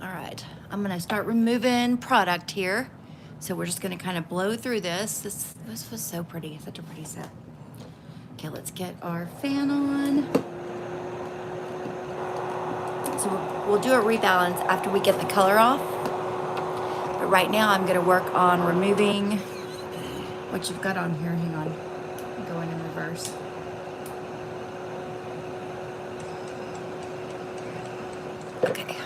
All right, I'm gonna start removing product here. So we're just gonna kind of blow through this. This was so pretty, such a pretty set. Okay, let's get our fan on. So we'll do a rebalance after we get the color off. But right now I'm gonna work on removing what you've got on here. Hang on, I'm going in reverse. Okay.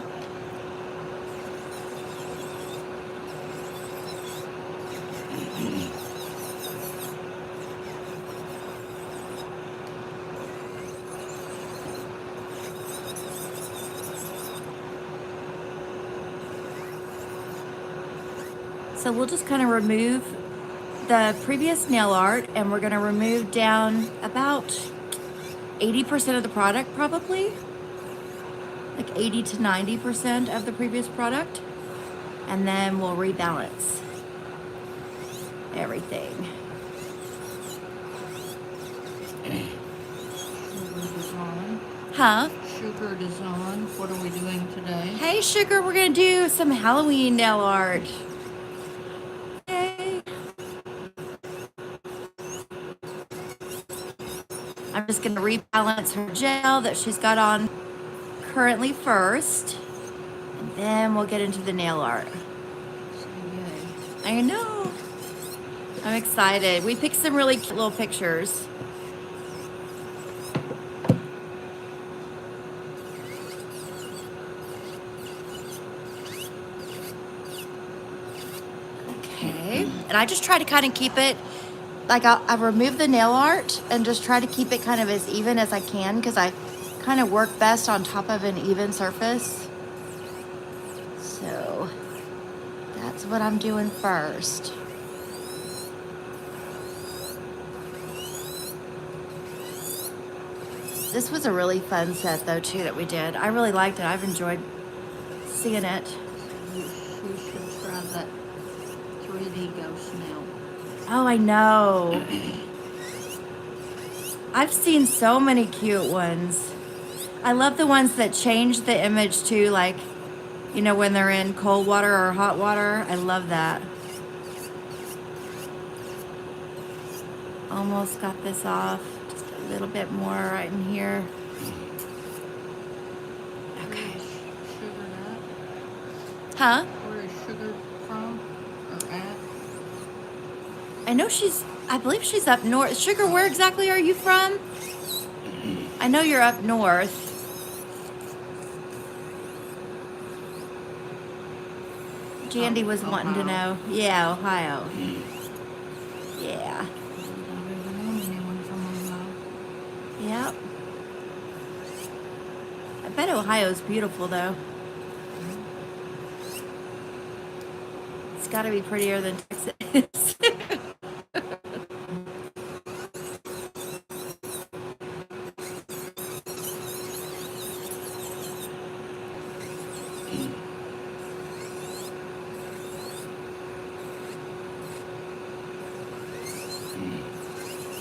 So we'll just kind of remove the previous nail art, and we're going to remove down about 80% of the product, probably like 80 to 90% of the previous product, and then we'll rebalance everything. Huh? Sugar is on. What are we doing today? Hey, Sugar, we're going to do some Halloween nail art. Yay. I'm just going to rebalance her gel that she's got on currently first, and then we'll get into the nail art. I know. I'm excited. We picked some really cute little pictures. Okay. And I just try to kind of keep it, like I've removed the nail art and just try to keep it kind of as even as I can, because I kind of work best on top of an even surface. So that's what I'm doing first. This was a really fun set though too that we did. I really liked it. I've enjoyed seeing it. We should try that 3D ghost nail. Oh, I know. I've seen so many cute ones. I love the ones that change the image too, like, you know, when they're in cold water or hot water. I love that. Almost got this off. Just a little bit more right in here. Okay. Sugar at? Huh? Where is Sugar from or at? I know I believe she's up north. Sugar, where exactly are you from? I know you're up north. Jandy was wanting to know. Yeah, Ohio. Yeah. I don't even know anyone from Ohio. Yep. I bet Ohio's beautiful though. It's got to be prettier than Texas.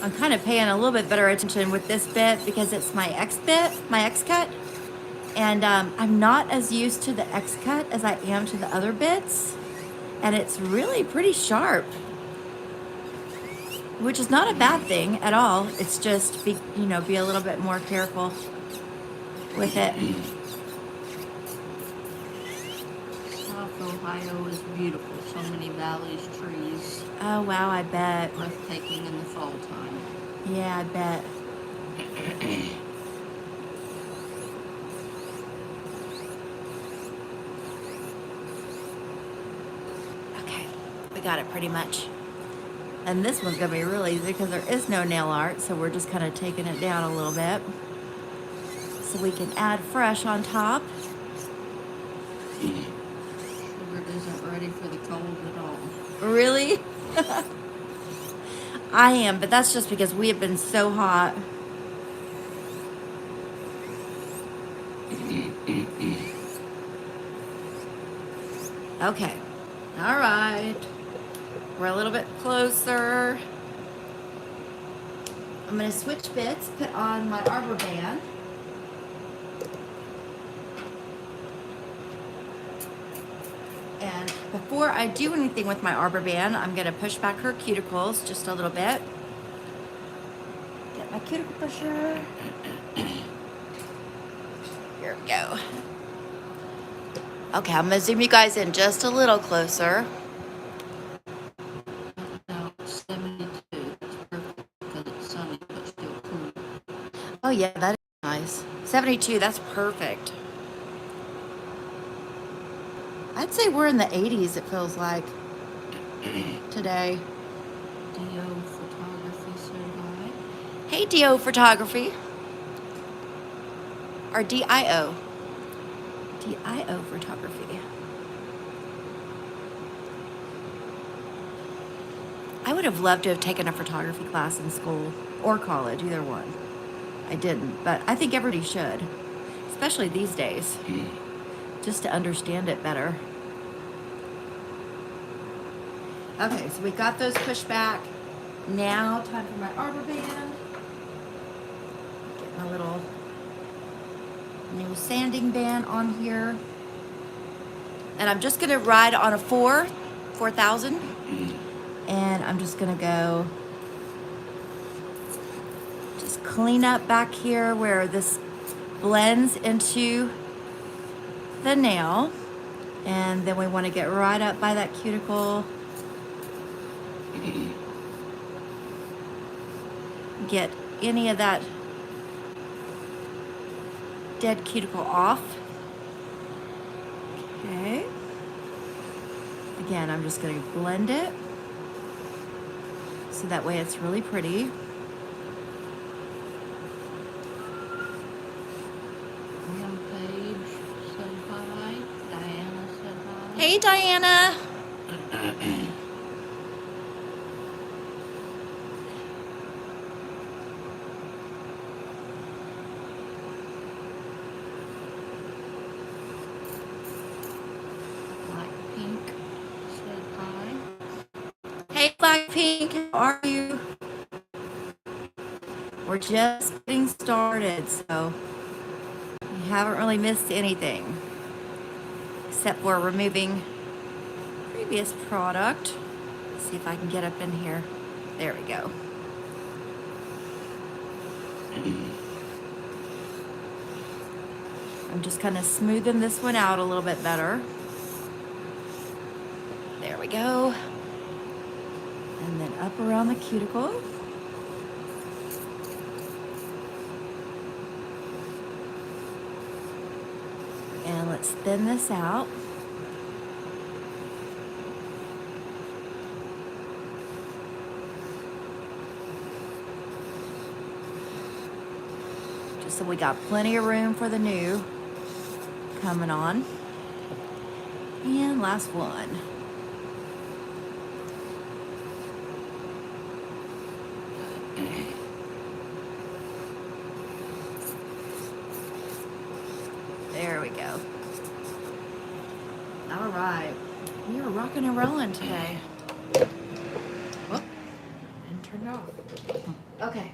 I'm kind of paying a little bit better attention with this bit because it's my X bit, my X cut. And I'm not as used to the X cut as I am to the other bits. And it's really pretty sharp, which is not a bad thing at all. It's just, be a little bit more careful with it. South Ohio is beautiful. So many valleys, trees. Oh, wow, I bet. Breathtaking in the fall time. Yeah, I bet. Okay, we got it pretty much. And this one's gonna be real easy because there is no nail art, so we're just kind of taking it down a little bit. So we can add fresh on top. Sugar isn't ready for the cold at all. Really? I am, but that's just because we have been so hot. Okay. All right. We're a little bit closer. I'm going to switch bits, put on my arbor band. And before I do anything with my arbor band, I'm gonna push back her cuticles just a little bit. Get my cuticle pusher. Here we go. Okay, I'm gonna zoom you guys in just a little closer. Now 72. It's perfect because it's sunny but still cool. Oh yeah, that is nice. 72, that's perfect. I'd say we're in the 80s, it feels like, today. DO Photography said hi. Hey, DO Photography. Or DIO. DIO Photography. I would have loved to have taken a photography class in school or college, either one. I didn't, but I think everybody should, especially these days, just to understand it better. Okay, so we got those pushed back. Now, time for my arbor band. Get my little new sanding band on here. And I'm just gonna ride on a 4000. And I'm just gonna go just clean up back here where this blends into the nail. And then we wanna get right up by that cuticle. Get any of that dead cuticle off. Okay. Again, I'm just gonna blend it so that way it's really pretty. Page said hi. Diana said hi. Hey, Diana. Blackpink said hi. Hey, Blackpink, how are you? We're just getting started, so you haven't really missed anything, except for removing previous product. Let's see if I can get up in here. There we go. I'm just kind of smoothing this one out a little bit better. There we go. And then up around the cuticle. And let's thin this out. Just so we got plenty of room for the new coming on. And last one. There we go. All right. We are rocking and rolling today. Whoop. And turned off. Okay.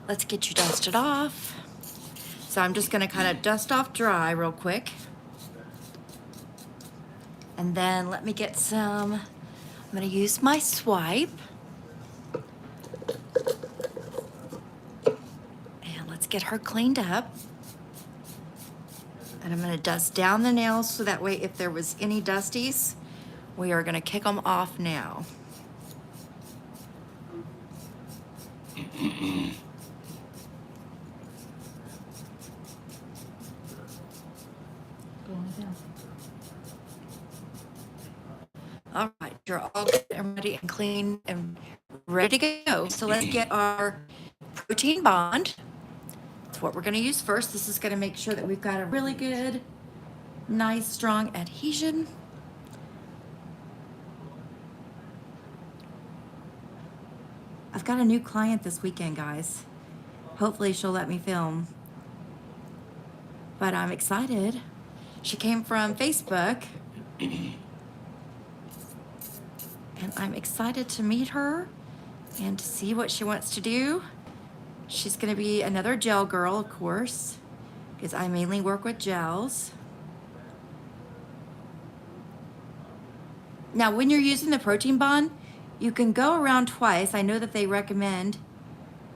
Let's get you dusted off. So I'm just gonna kind of dust off dry real quick. And then let me get some, I'm gonna use my swipe. And let's get her cleaned up. And I'm gonna dust down the nails so that way if there was any dusties, we are gonna kick them off now. Going down. All right, you're all good and ready and clean and ready to go. So let's get our protein bond. That's what we're gonna use first. This is gonna make sure that we've got a really good, nice, strong adhesion. I've got a new client this weekend, guys. Hopefully she'll let me film. But I'm excited. She came from Facebook. And I'm excited to meet her and to see what she wants to do. She's gonna be another gel girl, of course, because I mainly work with gels. Now, when you're using the protein bond, you can go around twice. I know that they recommend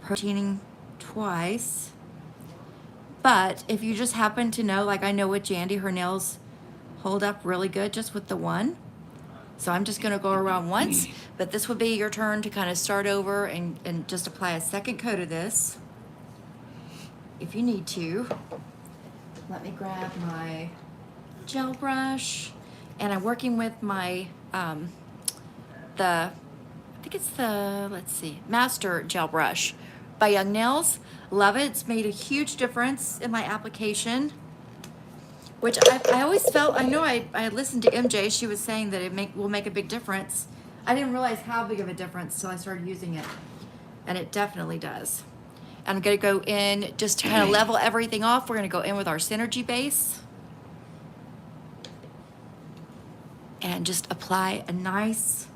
proteining twice. But if you just happen to know, like I know with Jandy, her nails hold up really good just with the one. So I'm just gonna go around once, but this would be your turn to kind of start over and just apply a second coat of this if you need to. Let me grab my gel brush, and I'm working with my, I think it's the, let's see, Master Gel Brush by Young Nails. Love it. It's made a huge difference in my application, which I always felt, I know I had listened to MJ, she was saying that will make a big difference. I didn't realize how big of a difference till I started using it, and it definitely does. I'm gonna go in just to kind of level everything off. We're gonna go in with our Synergy base and just apply a nice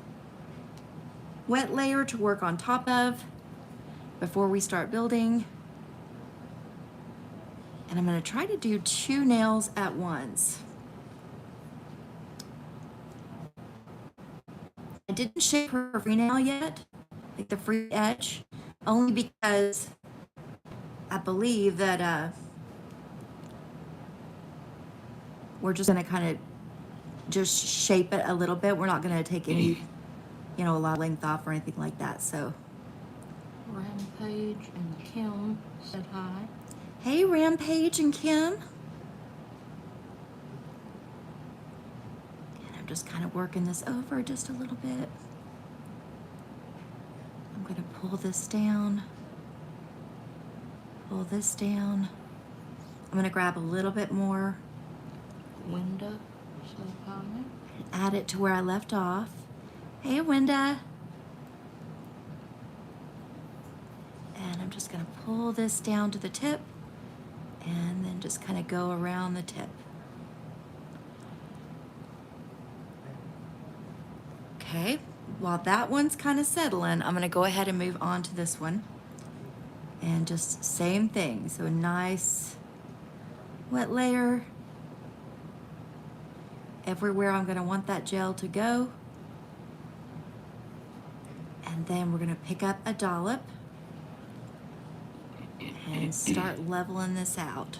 wet layer to work on top of before we start building. And I'm gonna try to do 2 nails at once. I didn't shape her free nail yet, like the free edge, only because I believe that we're just gonna kind of just shape it a little bit. We're not gonna take any, a lot of length off or anything like that, so. Rampage and Kim said hi. Hey, Rampage and Kim. And I'm just kind of working this over just a little bit. I'm gonna pull this down. Pull this down. I'm gonna grab a little bit more. Winda said hi. Add it to where I left off. Hey, Winda. And I'm just gonna pull this down to the tip and then just kind of go around the tip. Okay, while that one's kind of settling, I'm gonna go ahead and move on to this one. And just same thing, so a nice wet layer. Everywhere I'm gonna want that gel to go. And then we're gonna pick up a dollop and start leveling this out.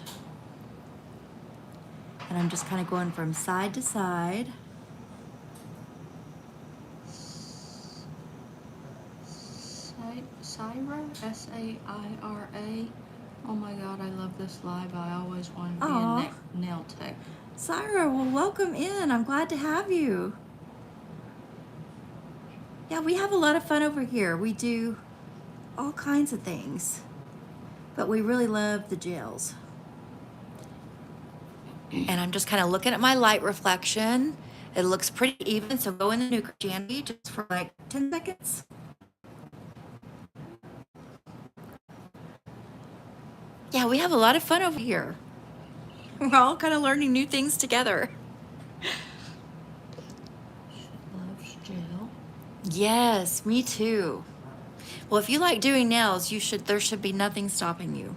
And I'm just kind of going from side to side. Saira, S-A-I-R-A. Oh my God, I love this live. I always wanted to be Aw. a nail tech. Syra, well, welcome in. I'm glad to have you. Yeah, we have a lot of fun over here. We do all kinds of things, but we really love the gels. And I'm just kind of looking at my light reflection. It looks pretty even, so go in the nuke, Jandy, just for like 10 seconds. Yeah, we have a lot of fun over here. We're all kind of learning new things together. She loves gel. Yes, me too. Well, if you like doing nails, there should be nothing stopping you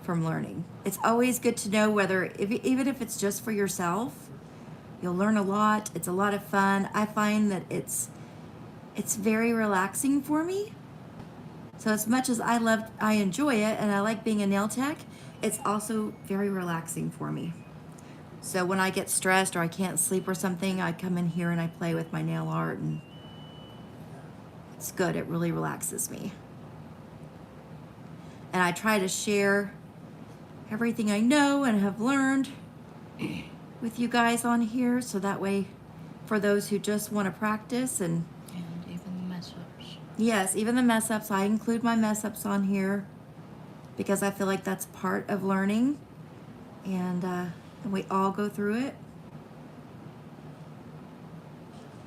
from learning. It's always good to know even if it's just for yourself, you'll learn a lot. It's a lot of fun. I find that it's very relaxing for me. So as much as I enjoy it and I like being a nail tech, it's also very relaxing for me. So when I get stressed or I can't sleep or something, I come in here and I play with my nail art, and it's good. It really relaxes me. And I try to share everything I know and have learned with you guys on here, so that way for those who just want to practice and even the mess ups. Yes, even the mess ups. I include my mess ups on here because I feel like that's part of learning, and we all go through it.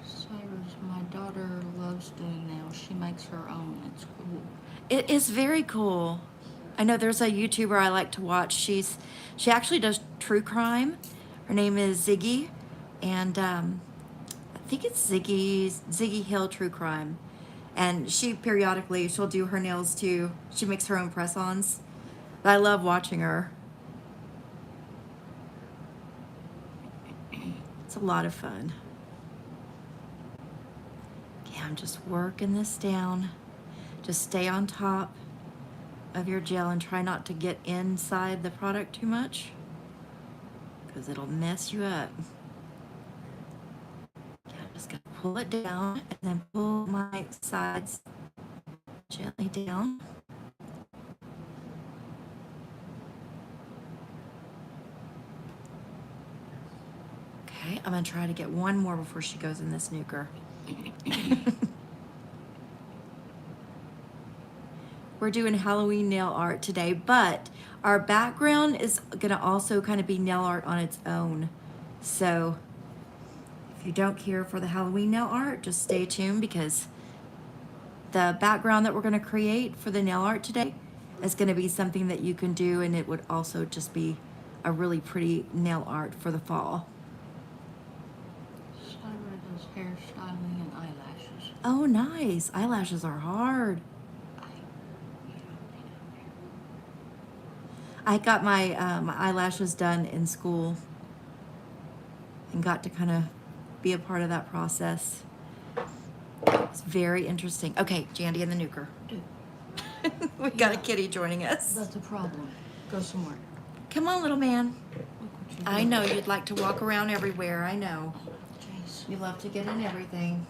Cyrus, my daughter loves doing nails. She makes her own. It's cool. It is very cool. I know there's a YouTuber I like to watch. She actually does true crime. Her name is Ziggy, and I think it's Ziggy Hill True Crime. And she'll do her nails too. She makes her own press-ons. But I love watching her. It's a lot of fun. I'm just working this down. Just stay on top of your gel and try not to get inside the product too much because it'll mess you up. Okay, I'm just gonna pull it down and then pull my sides gently down. Okay, I'm gonna try to get one more before she goes in this nuker. We're doing Halloween nail art today, but our background is gonna also kind of be nail art on its own. So if you don't care for the Halloween nail art, just stay tuned because the background that we're gonna create for the nail art today is gonna be something that you can do, and it would also just be a really pretty nail art for the fall. Syra does hairstyling and eyelashes. Oh, nice. Eyelashes are hard. I got my eyelashes done in school and got to kind of be a part of that process. It's very interesting. Okay, Jandy and the nuker. Dude, We got a kitty joining us. that's a problem. Go somewhere. Come on, little man. Look what you I did. know you'd like to walk around everywhere. I know. Jeez. You love to get in everything.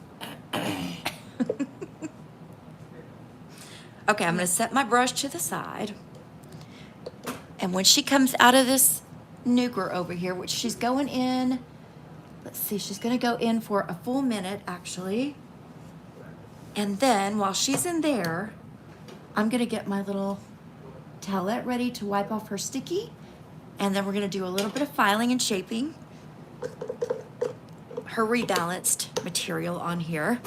Okay, I'm going to set my brush to the side. And when she comes out of this nuker over here, which she's going in, let's see, she's going to go in for a full minute, actually. And then while she's in there, I'm going to get my little towelette ready to wipe off her sticky. And then we're going to do a little bit of filing and shaping her rebalanced material on here.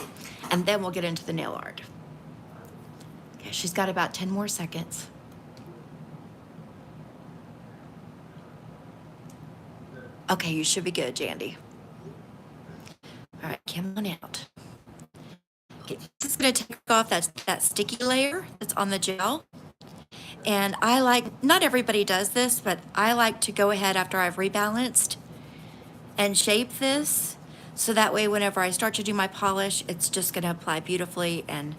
And then we'll get into the nail art. Okay, she's got about 10 more seconds. Okay, you should be good, Jandy. All right, come on out. Okay, this is gonna take off that sticky layer that's on the gel. And I like, not everybody does this, but I like to go ahead after I've rebalanced and shape this. So that way, whenever I start to do my polish, it's just gonna apply beautifully and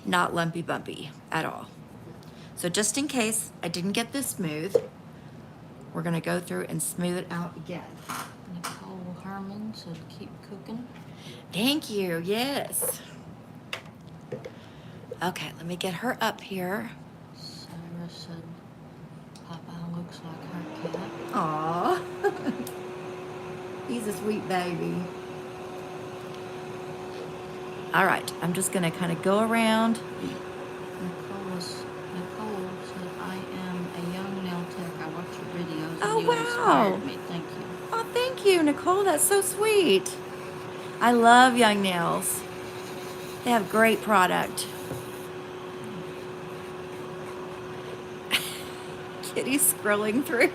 not lumpy bumpy at all. So just in case I didn't get this smooth, we're gonna go through and smooth it out again. Nicole Herman said keep cooking. Thank you, yes. Okay, let me get her up here. Syra said Papa looks like her cat. Aw. He's a sweet baby. All right, I'm just gonna kind of go around. Nicole said, I am a young nail tech. I watch your videos and Oh, you wow. inspired me. Thank you. Oh, thank you, Nicole, that's so sweet. I love Young Nails. They have great product. Kitty's scrolling through.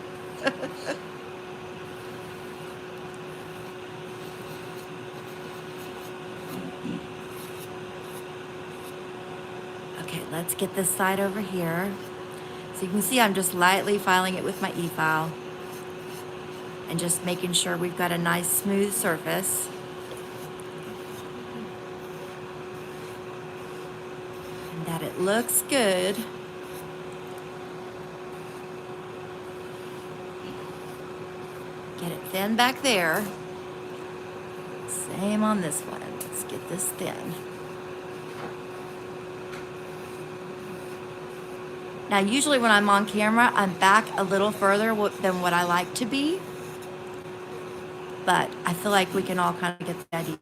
Okay, let's get this side over here. So you can see I'm just lightly filing it with my e-file and just making sure we've got a nice smooth surface. And that it looks good. Get it thin back there. Same on this one. Let's get this thin. Now, usually when I'm on camera, I'm back a little further than what I like to be. But I feel like we can all kind of get the idea.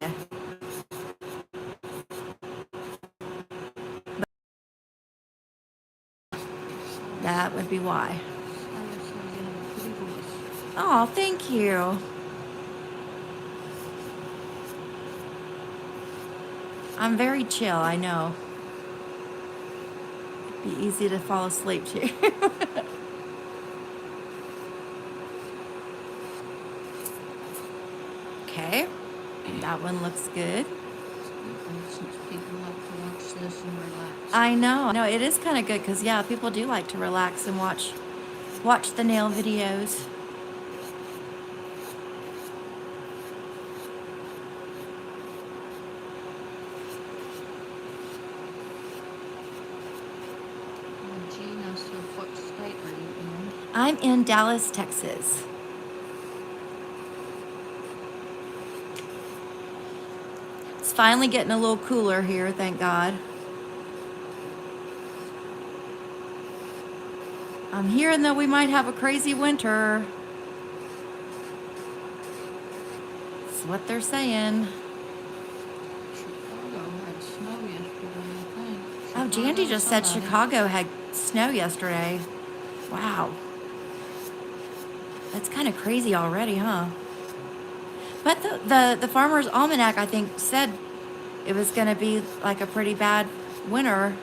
That would be why. Syra says you have a pretty voice. Oh, thank you. I'm very chill, I know. It'd be easy to fall asleep to. Okay, that one looks good. Since people like to watch this and relax. I know. No, it is kind of good because, yeah, people do like to relax and watch the nail videos. I'm in Dallas, Texas. It's finally getting a little cooler here, thank God. I'm hearing that we might have a crazy winter. That's what they're saying. Chicago had snow yesterday, I think. Oh, Jandy just said somebody. Chicago had snow yesterday. Wow. That's kind of crazy already, huh? But the Farmer's Almanac, I think, said it was going to be like a pretty bad winter.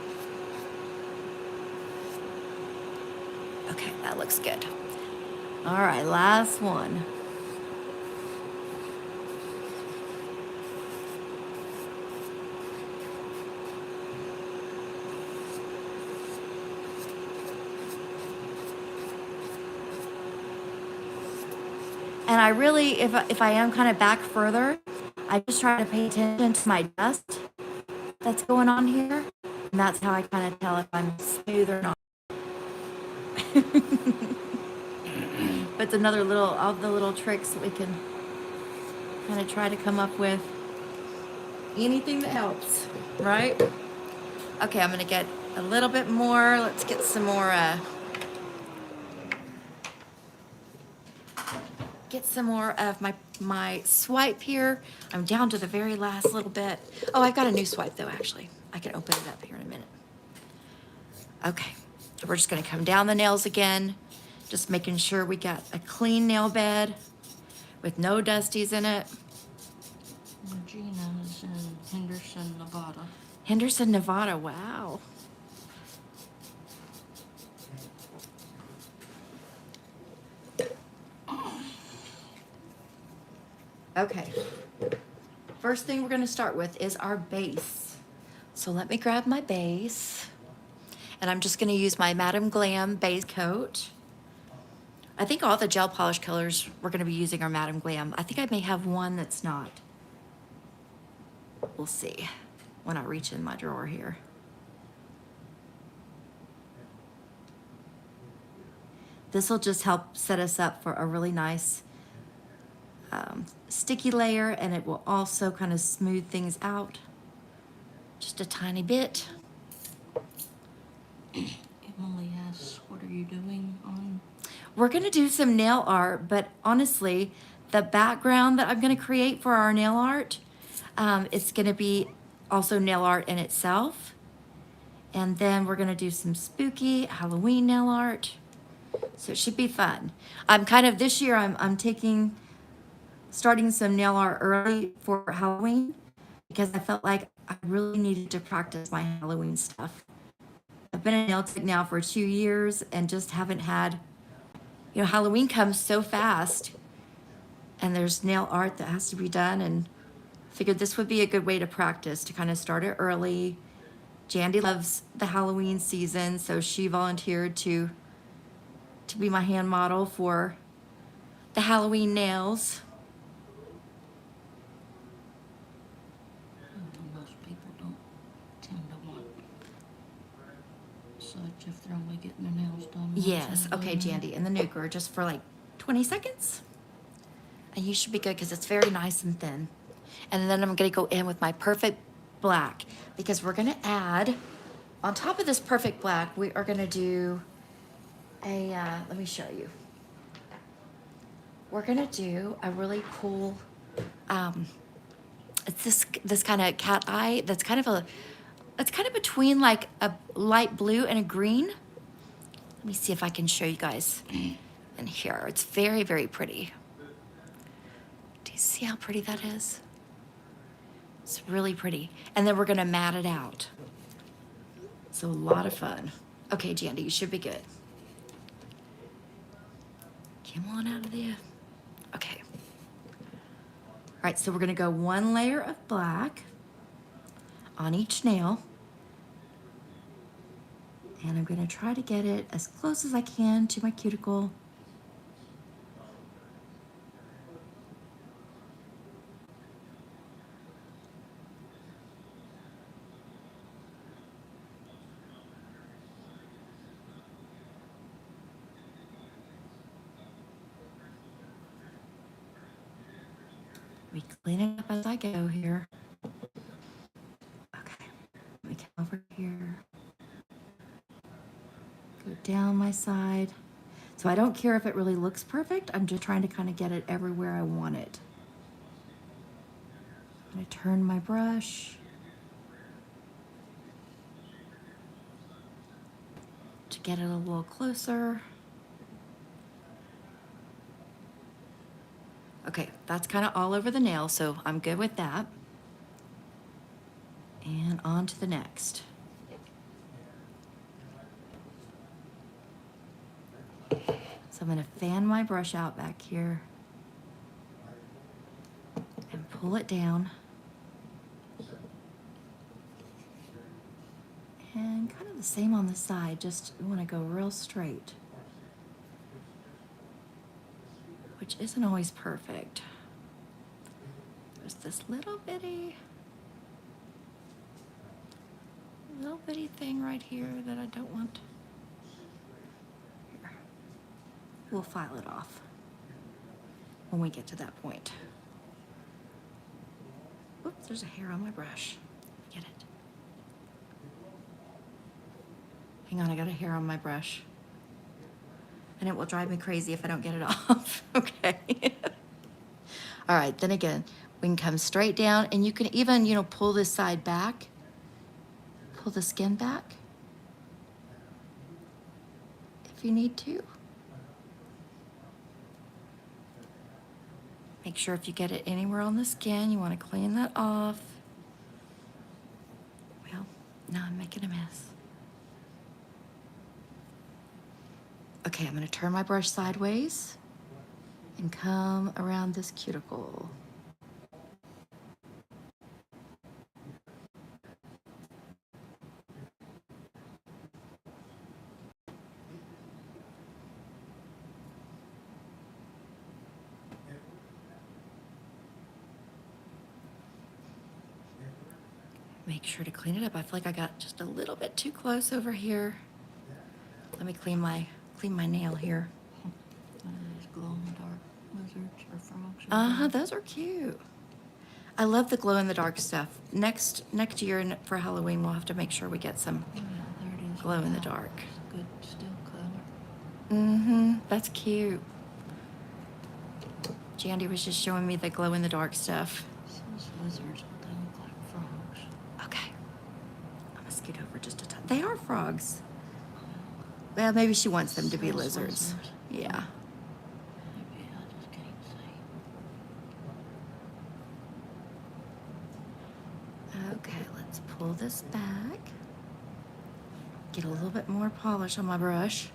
Okay, that looks good. All right, last one. And I really, if I am kind of back further, I just try to pay attention to my dust that's going on here. And that's how I kind of tell if I'm smooth or not. But it's another little, all the little tricks that we can kind of try to come up with. Anything that helps, right? Okay, I'm gonna get a little bit more. Let's get some more, of my swipe here. I'm down to the very last little bit. Oh, I've got a new swipe though, actually. I can open it up here in a minute. Okay, we're just gonna come down the nails again, just making sure we got a clean nail bed with no dusties in it. Regina is in Henderson, Nevada. Henderson, Nevada, wow. Okay, first thing we're gonna start with is our base. So let me grab my base. And I'm just gonna use my Madam Glam base coat. I think all the gel polish colors we're gonna be using are Madam Glam. I think I may have one that's not. We'll see when I reach in my drawer here. This will just help set us up for a really nice sticky layer, and it will also kind of smooth things out just a tiny bit. Emily asks, what are you doing on? We're gonna do some nail art, but honestly, the background that I'm gonna create for our nail art, it's gonna be also nail art in itself. And then we're gonna do some spooky Halloween nail art. So it should be fun. I'm kind of, this year I'm starting some nail art early for Halloween because I felt like I really needed to practice my Halloween stuff. I've been a nail tech now for 2 years and just haven't had, Halloween comes so fast and there's nail art that has to be done, and figured this would be a good way to practice, to kind of start it early. Jandy loves the Halloween season, so she volunteered to be my hand model for the Halloween nails. Most people don't tend to want such if they're only getting their nails done. Yes, okay, Jandy, and the nuker just for like 20 seconds. And you should be good because it's very nice and thin. And then I'm gonna go in with my perfect black because we're gonna add, on top of this perfect black, we are gonna do a, let me show you. We're gonna do a really cool, it's this kind of cat eye that's kind of between like a light blue and a green. Let me see if I can show you guys in here. It's very, very pretty. Do you see how pretty that is? It's really pretty. And then we're gonna mat it out. So a lot of fun. Okay, Jandy, you should be good. Come on out of there. Okay. All right, so we're gonna go one layer of black on each nail. And I'm gonna try to get it as close as I can to my cuticle. We clean it up as I go here. Okay, let me come over here. Go down my side. So I don't care if it really looks perfect. I'm just trying to kind of get it everywhere I want it. I'm gonna turn my brush to get it a little closer. Okay, that's kind of all over the nail, so I'm good with that. And on to the next. So I'm gonna fan my brush out back here and pull it down. And kind of the same on the side, just you wanna go real straight, which isn't always perfect. There's this little bitty thing right here that I don't want. Here. We'll file it off when we get to that point. Oops, there's a hair on my brush. Get it. Hang on, I got a hair on my brush. And it will drive me crazy if I don't get it off. Okay. All right, then again, we can come straight down, and you can even, you know, pull this side back. Pull the skin back if you need to. Make sure if you get it anywhere on the skin, you want to clean that off. Well, now I'm making a mess. Okay, I'm going to turn my brush sideways and come around this cuticle. Make sure to clean it up. I feel like I got just a little bit too close over here. Let me clean my nail here. One of those glow-in-the-dark lizards or frogs. Uh-huh, those are cute. I love the glow-in-the-dark stuff. Next year for Halloween, we'll have to make sure we get some Yeah, there it is. glow-in-the-dark. It's a good still color. Mm-hmm, that's cute. Jandy was just showing me the glow-in-the-dark stuff. Those lizards, but they look like frogs. Okay. I'm gonna scoot over just a touch. They are frogs. Well, maybe she wants them to be Those lizards. Yeah. Maybe I just can't see. Okay, let's pull this back. Get a little bit more polish on my brush.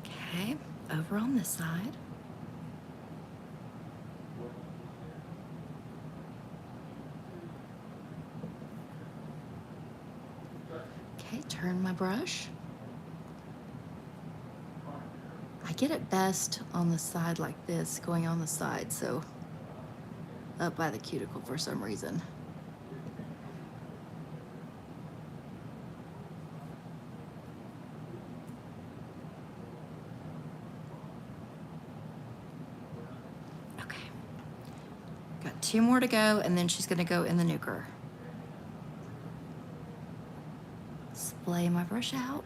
Okay, over on this side. Okay, turn my brush. I get it best on the side like this, going on the side, so up by the cuticle for some reason. Okay. Got 2 more to go, and then she's gonna go in the nuker. Splay my brush out.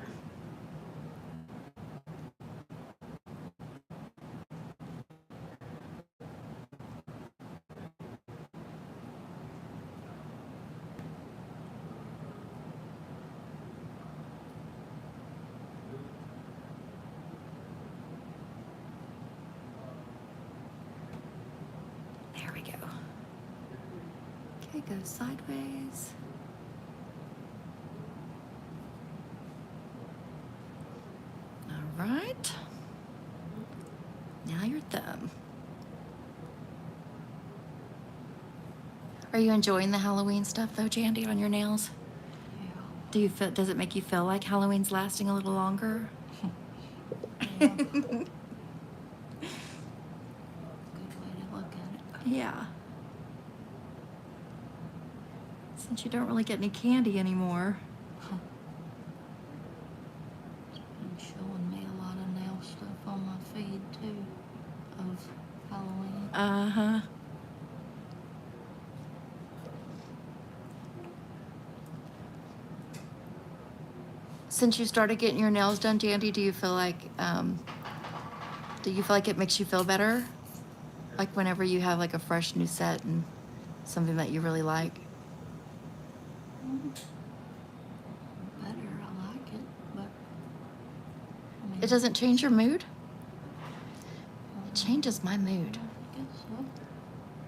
There we go. Okay, go sideways. All right. Now your thumb. Are you enjoying the Halloween stuff though, Jandy, on your nails? Yeah. Does it make you feel like Halloween's lasting a little longer? Yeah. Good way to look at it. Yeah. Since you don't really get any candy anymore. It's been showing me Uh-huh. Since you started getting your nails done, Dandy, do you feel like it makes you feel better? Like whenever you have like a fresh new set and something that you really like? Better, I like it, but I mean, It doesn't change your mood? It changes my mood. I guess so.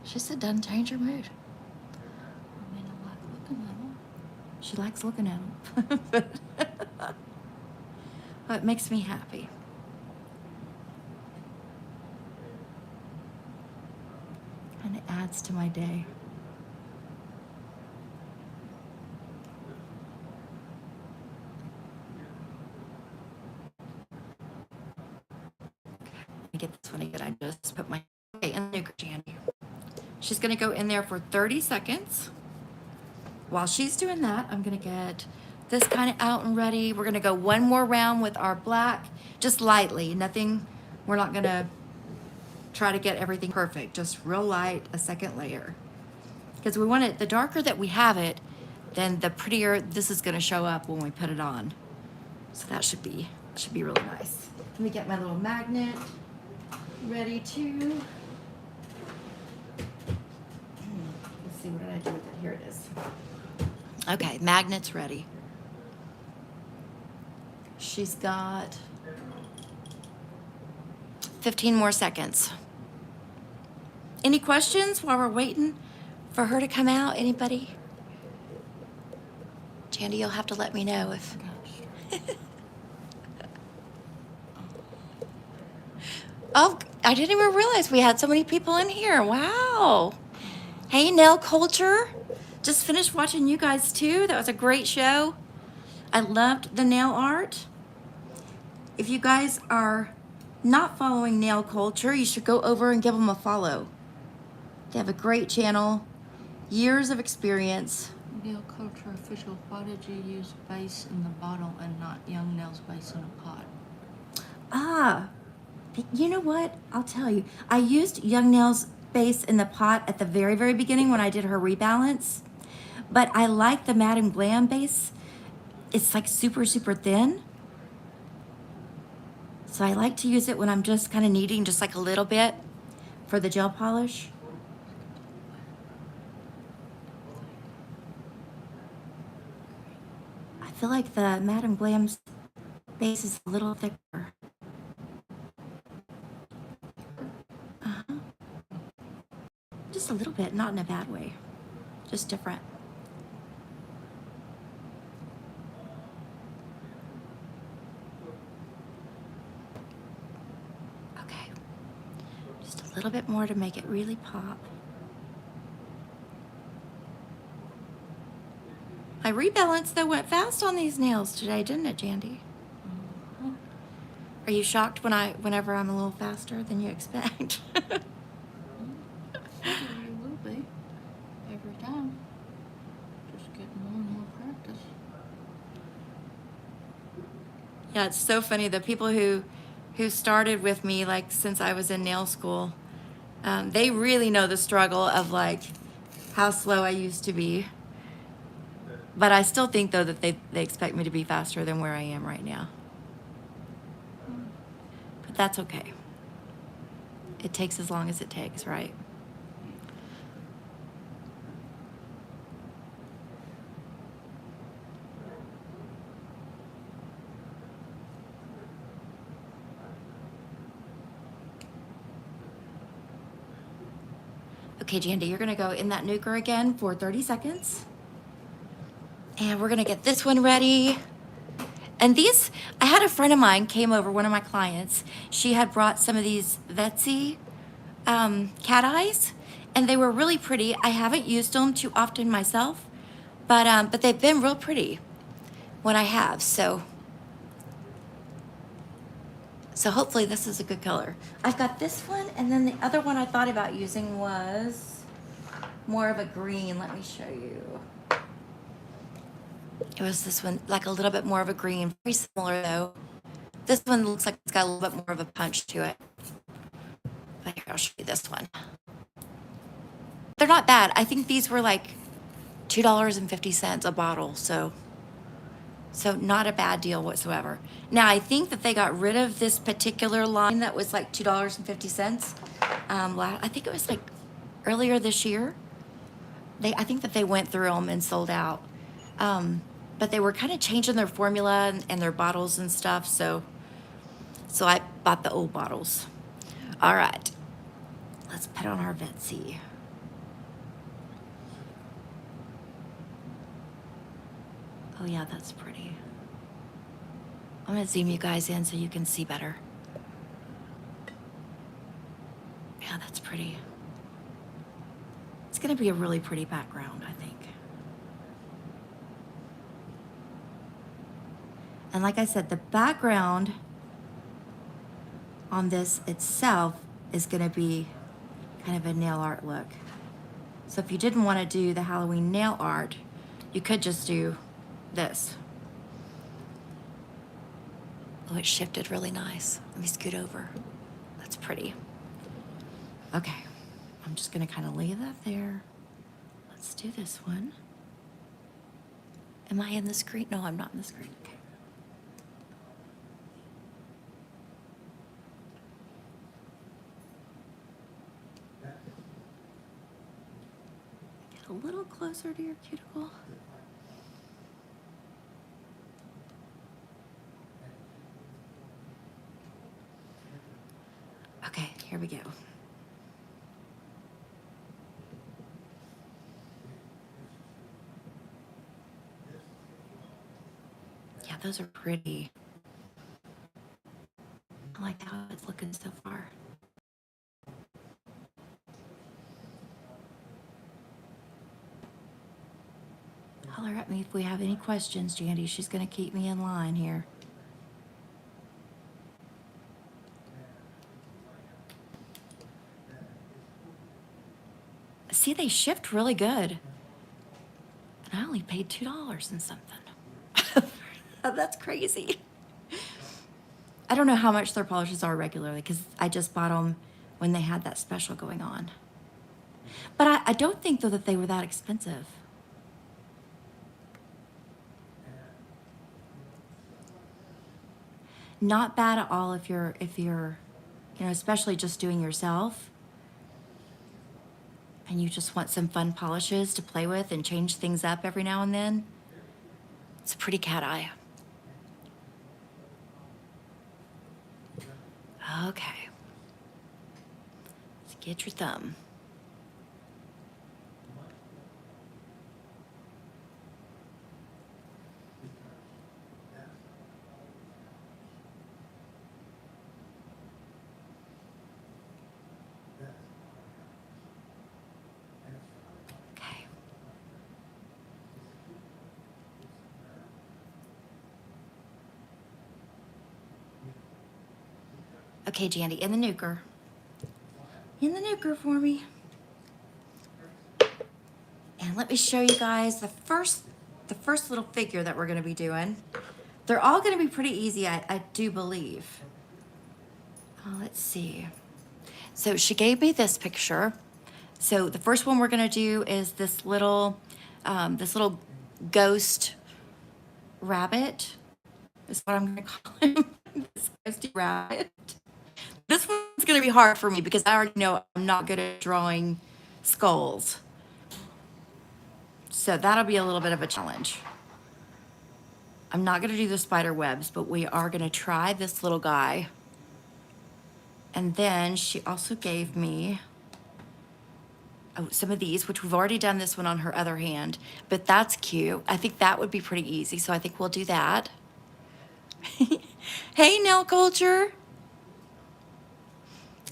She said doesn't change your mood. I mean, I like looking at them. She likes looking at them. But it makes me happy. And it adds to my day. Let me get this one again. I just put my in the Jandy. She's gonna go in there for 30 seconds. While she's doing that, I'm gonna get this kind of out and ready. We're gonna go one more round with our black, just lightly, nothing, we're not gonna try to get everything perfect, just real light, a second layer. Because we want it, the darker that we have it, then the prettier this is gonna show up when we put it on. So that should be really nice. Let me get my little magnet ready to, let's see, what did I do with it? Here it is. Okay, magnet's ready. She's got 15 more seconds. Any questions while we're waiting for her to come out? Anybody? Jandy, you'll have to let me know if... Oh, I didn't even realize we had so many people in here. Wow. Hey, Nail Culture. Just finished watching you guys too. That was a great show. I loved the nail art. If you guys are not following Nail Culture, you should go over and give them a follow. They have a great channel, years of experience. Nail Culture Official, why did you use base in the bottle and not Young Nails base in a pot? Ah, you know what? I'll tell you. I used Young Nails base in the pot at the very, very beginning when I did her rebalance. But I like the Madam Glam base. It's like super, super thin. So I like to use it when I'm just kind of needing just like a little bit for the gel polish. I feel like the Madam Glam's base is a little thicker. Just a little bit, not in a bad way, just different. Okay, just a little bit more to make it really pop. My rebalance though went fast on these nails today, didn't it, Jandy? Mm-hmm. Are you shocked whenever I'm a little faster than you expect? You will be every time. Just getting more and more practice. Yeah, it's so funny. The people who started with me like since I was in nail school, they really know the struggle of like how slow I used to be. But I still think though that they expect me to be faster than where I am right now. But that's okay. It takes as long as it takes, right? Okay, Jandy, you're gonna go in that nuker again for 30 seconds. And we're gonna get this one ready. And these, I had a friend of mine came over, one of my clients. She had brought some of these Vettsy Cat Eyes, and they were really pretty. I haven't used them too often myself, but they've been real pretty when I have, so hopefully this is a good color. I've got this one, and then the other one I thought about using was more of a green. Let me show you. It was this one, like a little bit more of a green, very similar though. This one looks like it's got a little bit more of a punch to it. But here, I'll show you this one. they're not bad. I think these were like $2.50 a bottle, so not a bad deal whatsoever. Now I think that they got rid of this particular line that was like $2.50. I think it was like earlier this year. I think that they went through them and sold out. But they were kind of changing their formula and their bottles and stuff, so I bought the old bottles. All right, let's put on our Vettsy. Oh yeah, that's pretty. I'm gonna zoom you guys in so you can see better. Yeah, that's pretty. It's gonna be a really pretty background, I think. And like I said, the background on this itself is gonna be kind of a nail art look. So if you didn't want to do the Halloween nail art, you could just do this. Oh, it shifted really nice. Let me scoot over. That's pretty. Okay, I'm just gonna kind of leave that there. Let's do this one. Am I in the screen? No, I'm not in the screen. Okay. Get a little closer to your cuticle. Okay, here we go. Yeah, those are pretty. I like how it's looking so far. Holler at me if we have any questions, Jandy. She's gonna keep me in line here. See, they shipped really good. And I only paid $2 and something. That's crazy. I don't know how much their polishes are regularly because I just bought them when they had that special going on. But I don't think, though, that they were that expensive. Not bad at all if you're, you know, especially just doing yourself and you just want some fun polishes to play with and change things up every now and then. It's a pretty cat eye. Okay. Let's get your thumb. Okay. Okay, Jandy, in the nuker. In the nuker for me. And let me show you guys the first little figure that we're gonna be doing. They're all gonna be pretty easy, I do believe. Let's see. So she gave me this picture. So the first one we're gonna do is this little ghost rabbit, is what I'm gonna call him. This ghosty rabbit. This one's gonna be hard for me because I already know I'm not good at drawing skulls. So that'll be a little bit of a challenge. I'm not gonna do the spider webs, but we are gonna try this little guy. And then she also gave me some of these, which we've already done this one on her other hand, but that's cute. I think that would be pretty easy, so I think we'll do that. Hey, Nail Culture.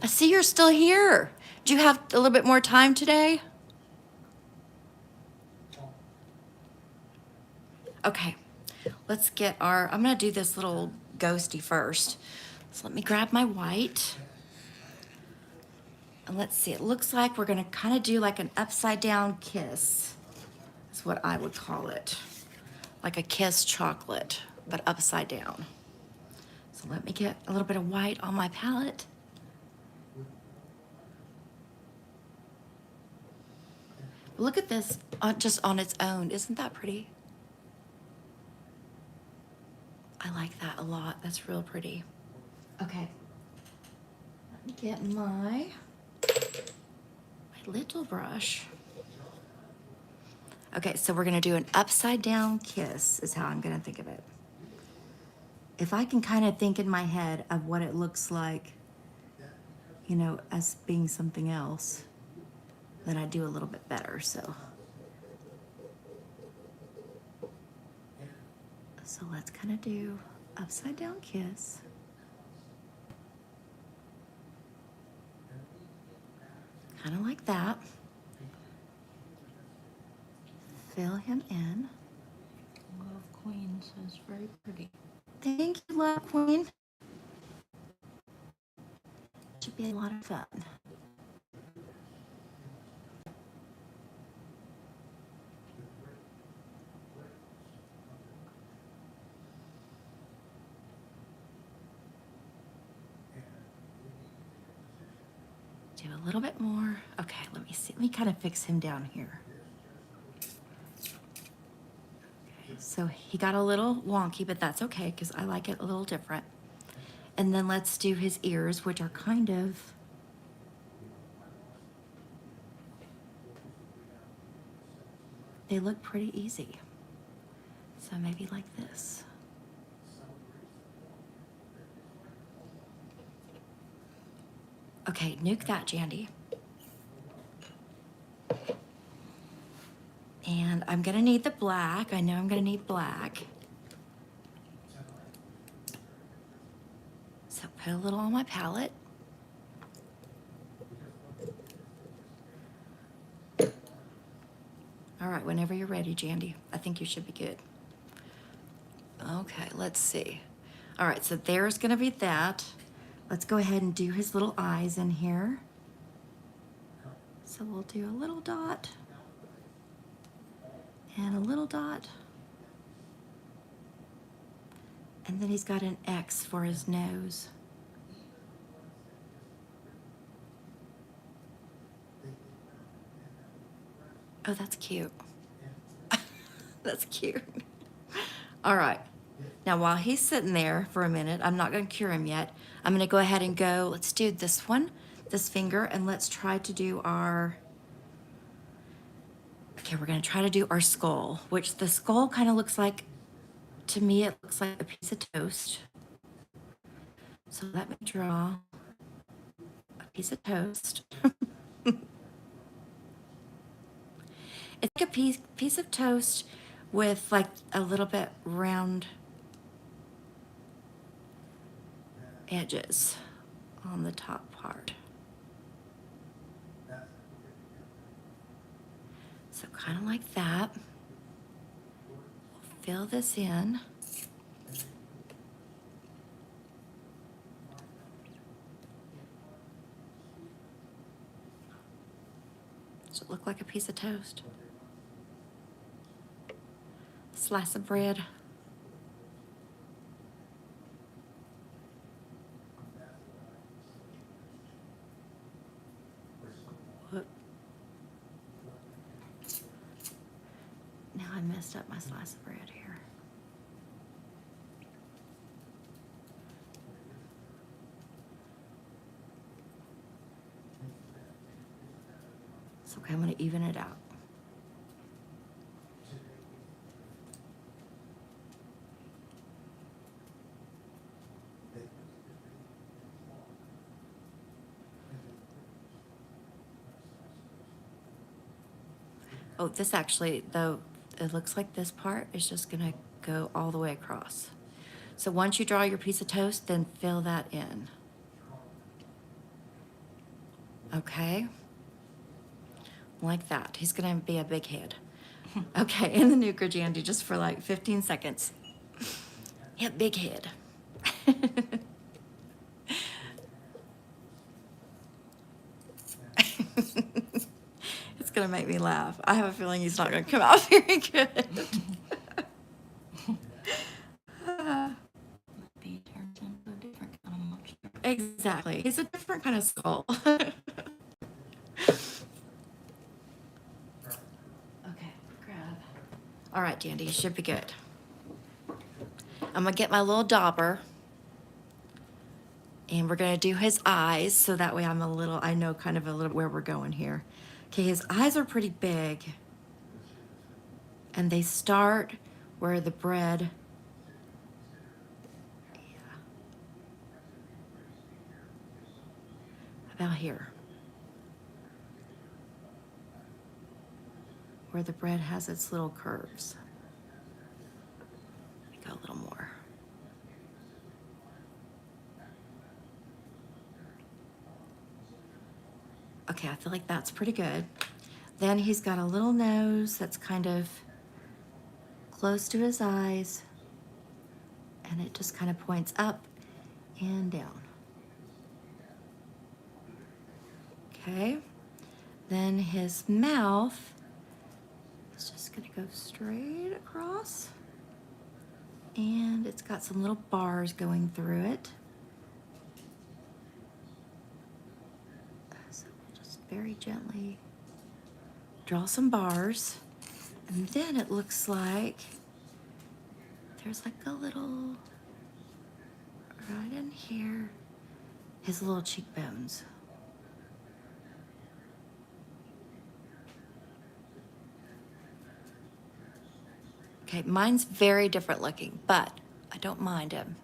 I see you're still here. Do you have a little bit more time today? Okay, let's get I'm gonna do this little ghosty first. So let me grab my white. And let's see, it looks like we're gonna kind of do like an upside down kiss. That's what I would call it. Like a kiss chocolate, but upside down. So let me get a little bit of white on my palette. Look at this just on its own. Isn't that pretty? I like that a lot. That's real pretty. Okay. Let me get my little brush. Okay, so we're gonna do an upside down kiss is how I'm gonna think of it. If I can kind of think in my head of what it looks like, you know, as being something else, then I do a little bit better, so. So let's kind of do upside down kiss. Kind of like that. Fill him in. Love Queen says very pretty. Thank you, Love Queen. Should be a lot of fun. Do a little bit more. Okay, let me see. Let me kind of fix him down here. Okay, so he got a little wonky, but that's okay because I like it a little different. And then let's do his ears, which are kind of, they look pretty easy. So maybe like this. Okay, nuke that, Jandy. And I'm gonna need the black. I know I'm gonna need black. So put a little on my palette. All right, whenever you're ready, Jandy. I think you should be good. Okay, let's see. All right, so there's gonna be that. Let's go ahead and do his little eyes in here. So we'll do a little dot and a little dot. And then he's got an X for his nose. Oh, that's cute. That's cute. All right. Now, while he's sitting there for a minute, I'm not going to cure him yet. I'm going to go ahead and go, let's do this one, this finger, and let's try to do our, okay, we're going to try to do our skull, which the skull kind of looks like, to me, it looks like a piece of toast. So let me draw a piece of toast. It's like a piece of toast with like a little bit round edges on the top part. So kind of like that. We'll fill this in. Does it look like a piece of toast? Slice of bread. Whoop. Now I messed up my slice of bread here. It's okay, I'm gonna even it out. Oh, this actually, though, it looks like this part is just gonna go all the way across. So once you draw your piece of toast, then fill that in. Okay? Like that. He's gonna be a big head. Okay, in the nuker, Jandy, just for like 15 seconds. Yeah, big head. It's gonna make me laugh. I have a feeling he's not gonna come out very good. He turns into a different kind of monster. Exactly. He's a different kind of skull. Dandy, you should be good. I'm gonna get my little dauber and we're gonna do his eyes so that way I know kind of a little where we're going here. Okay, his eyes are pretty big and they start where the bread, yeah, about here. Where the bread has its little curves. Go a little more. Okay, I feel like that's pretty good. Then he's got a little nose that's kind of close to his eyes, and it just kind of points up and down. Okay, then his mouth is just gonna go straight across, and it's got some little bars going through it. So we'll just very gently draw some bars, and then it looks like there's like a little, right in here, his little cheekbones. Okay, mine's very different looking, but I don't mind him.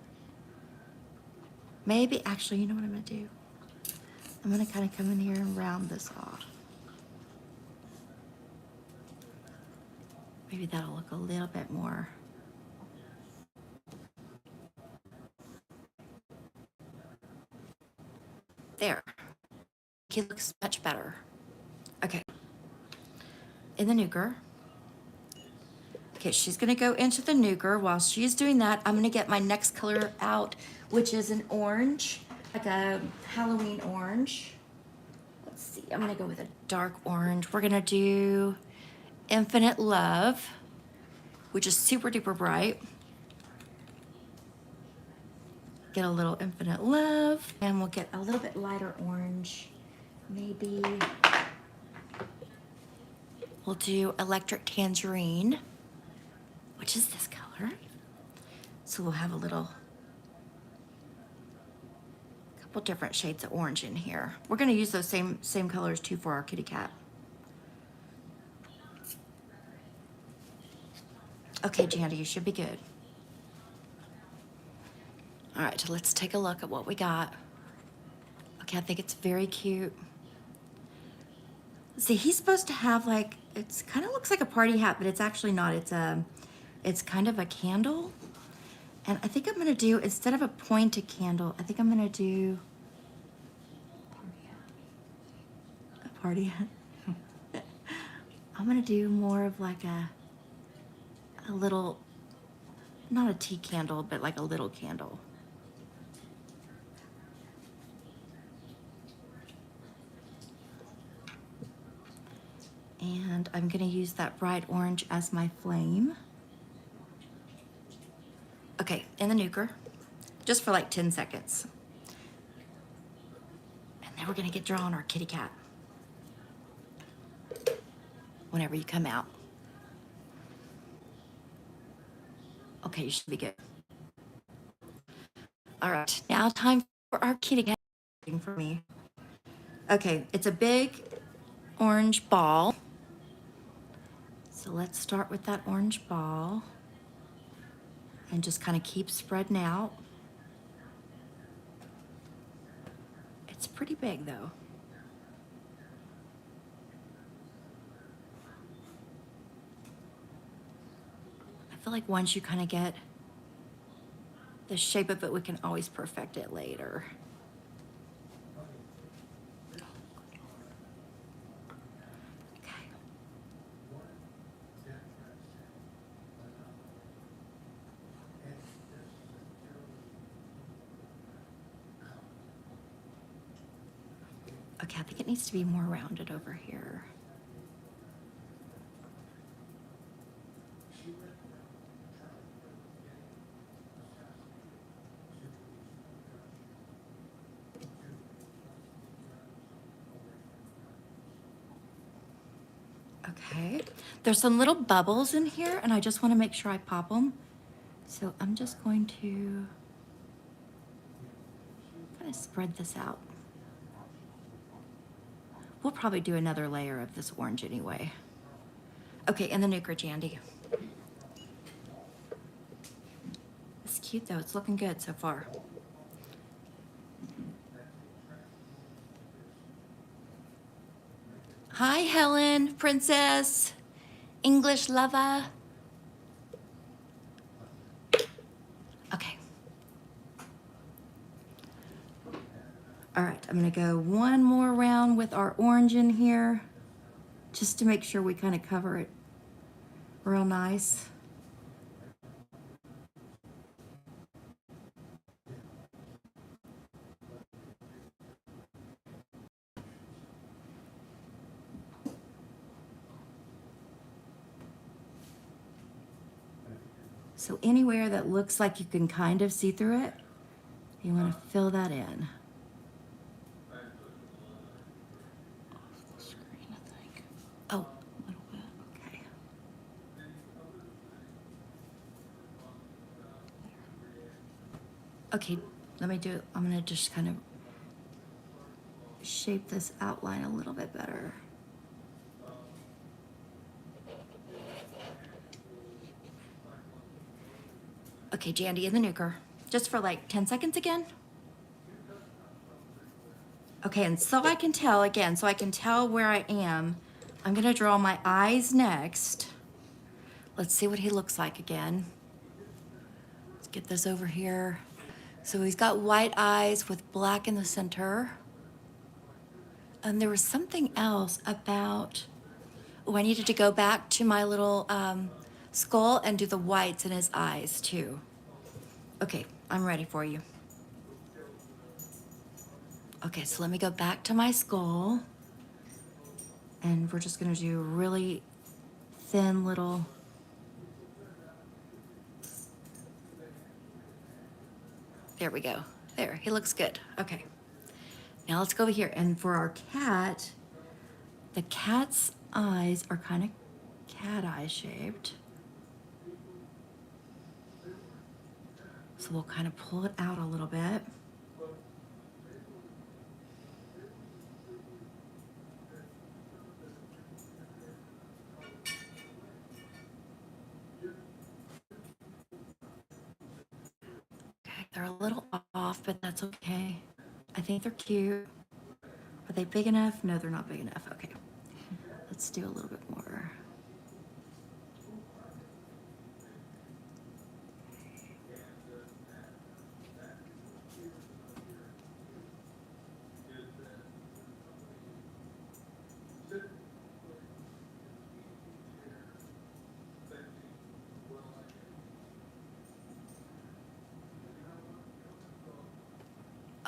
Maybe, actually, you know what I'm gonna do? I'm gonna kind of come in here and round this off. Maybe that'll look a little bit more. There. He looks much better. Okay. In the nuker. Okay, she's gonna go into the nuker. While she's doing that, I'm gonna get my next color out, which is an orange, like a Halloween orange. Let's see, I'm gonna go with a dark orange. We're gonna do Infinite Love, which is super duper bright. Get a little Infinite Love, and we'll get a little bit lighter orange. Maybe we'll do Electric Tangerine, which is this color. So we'll have a couple different shades of orange in here. We're gonna use those same colors too for our kitty cat. Okay, Jandy, you should be good. All right, so let's take a look at what we got. Okay, I think it's very cute. See, he's supposed to have like, it's kind of looks like a party hat, but it's actually not. It's kind of a candle. And I think I'm gonna do, instead of a pointed candle, I think I'm gonna do a party hat. I'm gonna do more of like a little, not a tea candle, but like a little candle. And I'm gonna use that bright orange as my flame. Okay, in the nuker, just for like 10 seconds. And then we're gonna get drawing our kitty cat whenever you come out. Okay, you should be good. All right, now time for our kitty cat for me. Okay, it's a big orange ball. So let's start with that orange ball and just kind of keep spreading out. It's pretty big though. I feel like once you kind of get the shape of it, we can always perfect it later. Okay, I think it needs to be more rounded over here. Okay, there's some little bubbles in here and I just want to make sure I pop them. So I'm just going to kind of spread this out. We'll probably do another layer of this orange anyway. Okay, and the nuclear Jandy. It's cute though, it's looking good so far. Hi Helen, princess, English lover. Okay. All right, I'm gonna go one more round with our orange in here, just to make sure we kind of cover it real nice. So anywhere that looks like you can kind of see through it, you want to fill that in. Off the screen, I think. Oh, A little bit. okay. Okay, let me do it. I'm gonna just kind of shape this outline a little bit better. Okay, Jandy in the nuker, just for like 10 seconds again. Okay, and so I can tell again, so I can tell where I am, I'm gonna draw my eyes next. Let's see what he looks like again. Let's get this over here. So he's got white eyes with black in the center. And there was something else about, oh, I needed to go back to my little skull and do the whites in his eyes too. Okay, I'm ready for you. Okay, so let me go back to my skull. And we're just gonna do really thin little, there we go. There, he looks good. Okay. Now let's go over here. And for our cat, the cat's eyes are kind of cat eye shaped. So we'll kind of pull it out a little bit. Okay, they're a little off, but that's okay. I think they're cute. Are they big enough? No, they're not big enough. Okay, let's do a little bit more.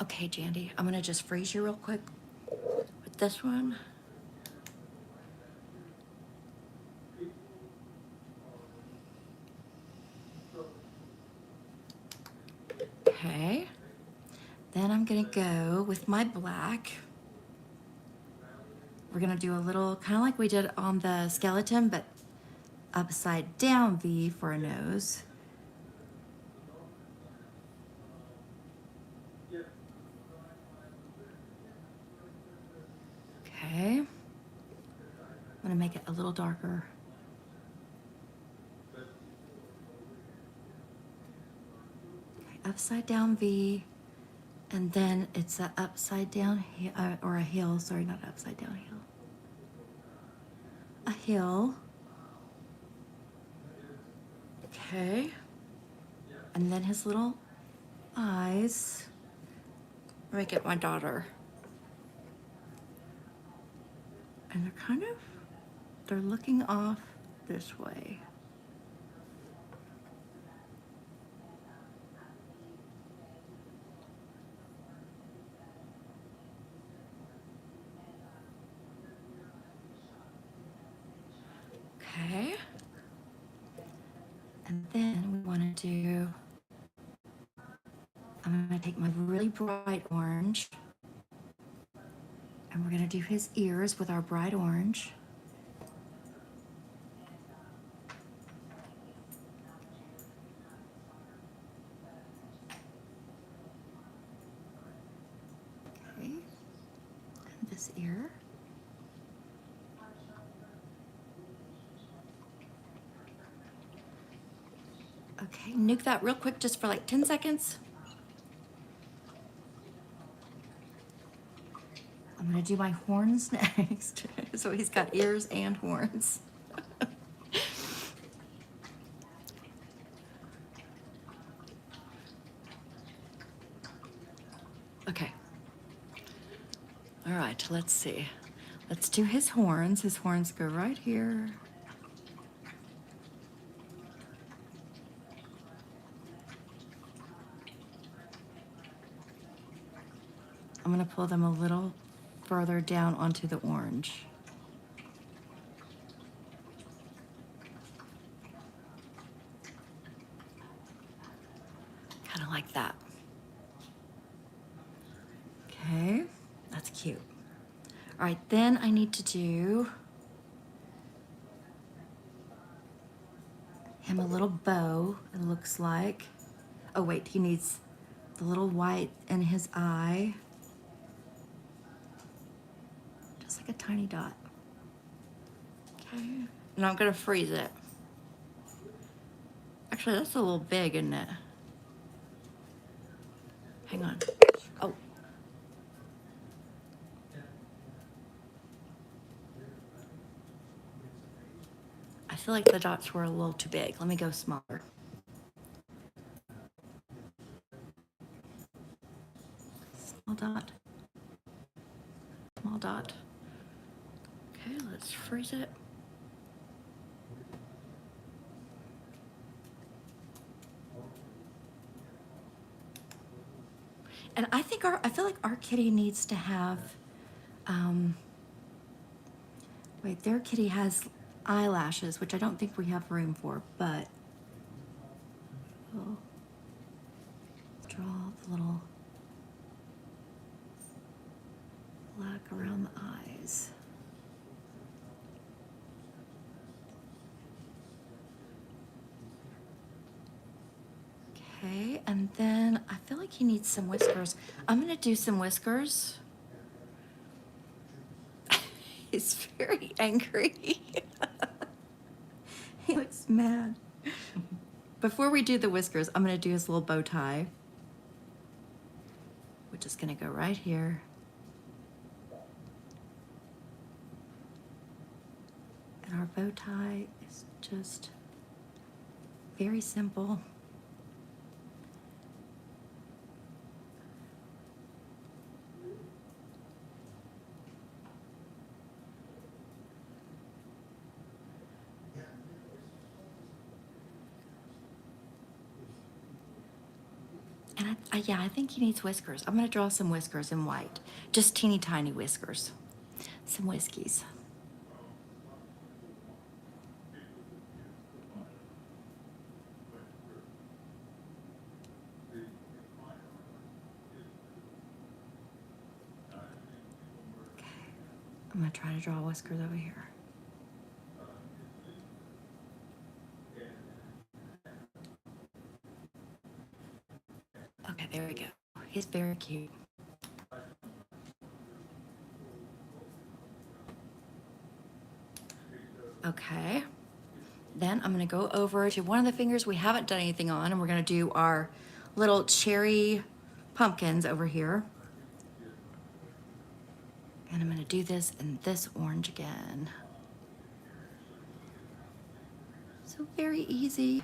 Okay, Jandy, I'm gonna just freeze you real quick with this one. Okay, then I'm gonna go with my black. We're gonna do a little, kind of like we did on the skeleton, but upside down V for a nose. Okay, I'm gonna make it a little darker. Okay, upside down V, and then it's a upside down or a hill. Sorry, not upside down hill. A hill. Okay, and then his little eyes. Let me get my daughter. And they're kind of, they're looking off this way. Okay. And then we want to do, I'm going to take my really bright orange and we're going to do his ears with our bright orange. ear. Okay, nuke that real quick just for like 10 seconds. I'm gonna do my horns next. So he's got ears and horns. Okay. All right, let's see. Let's do his horns. His horns go right here. I'm gonna pull them a little further down onto the orange. Kind of like that. Okay, that's cute. All right, then I need to do him a little bow, it looks like. Oh wait, he needs the little white in his eye. Just like a tiny dot. Okay, and I'm gonna freeze it. Actually, that's a little big, isn't it? Hang on. Oh. I feel like the dots were a little too big. Let me go smaller. Small dot. Small dot. Okay, let's freeze it. And I feel like our kitty needs to have, wait, their kitty has eyelashes, which I don't think we have room for, but we'll draw the little black around the eyes. Okay, and then I feel like he needs some whiskers. I'm gonna do some whiskers. He's very angry. He looks mad. Before we do the whiskers, I'm gonna do his little bow tie, which is gonna go right here. And our bow tie is just very simple. And yeah, I think he needs whiskers. I'm gonna draw some whiskers in white. Just teeny tiny whiskers. Some whiskies. Okay, I'm gonna try to draw whiskers over here. Okay, there we go. He's very cute. Okay, then I'm gonna go over to one of the fingers we haven't done anything on, and we're gonna do our little cherry pumpkins over here. And I'm gonna do this in this orange again. So very easy.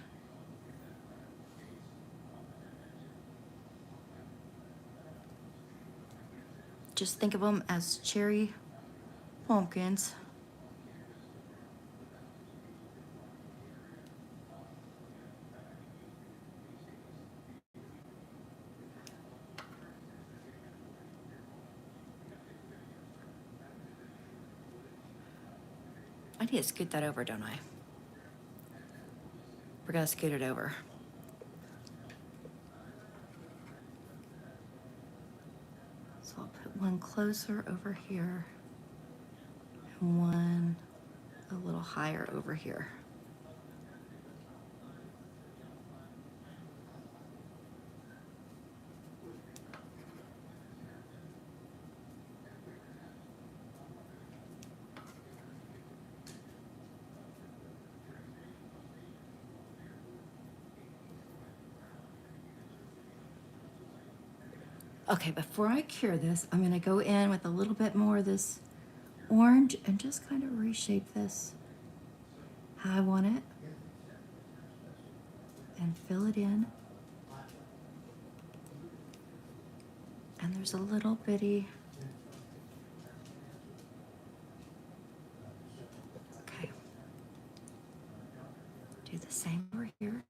Just think of them as cherry pumpkins. I need to scoot that over, don't I? We're gonna scoot it over. So I'll put one closer over here and one a little higher over here. Okay, before I cure this, I'm gonna go in with a little bit more of this orange and just kind of reshape this how I want it and fill it in. And there's a little bitty, okay. Do the same over here.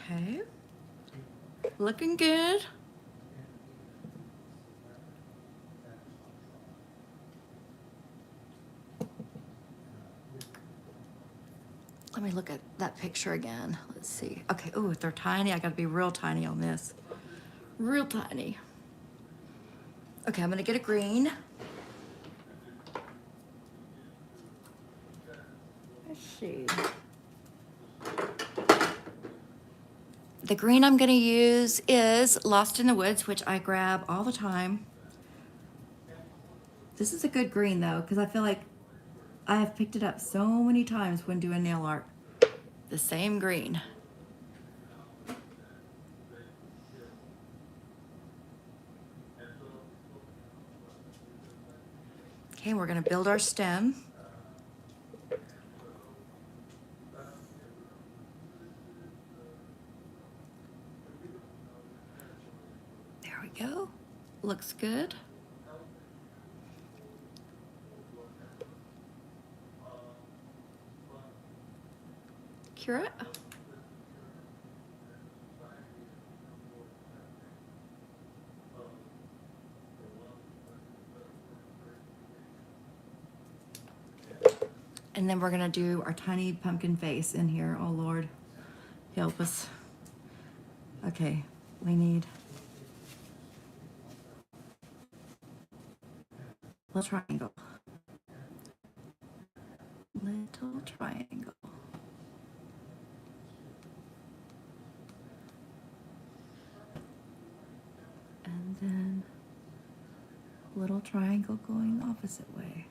Okay, looking good. Let me look at that picture again. Let's see. Okay, oh, if they're tiny, I gotta be real tiny on this. Real tiny. Okay, I'm gonna get a green. Let's see. The green I'm gonna use is Lost in the Woods, which I grab all the time. This is a good green though, because I feel like I have picked it up so many times when doing nail art. The same green. Okay, we're gonna build our stem. There we go. Looks good. Cure it. And then we're gonna do our tiny pumpkin face in here. Oh Lord, help us. Okay, we need a little triangle. Little triangle. And then a little triangle going the opposite way.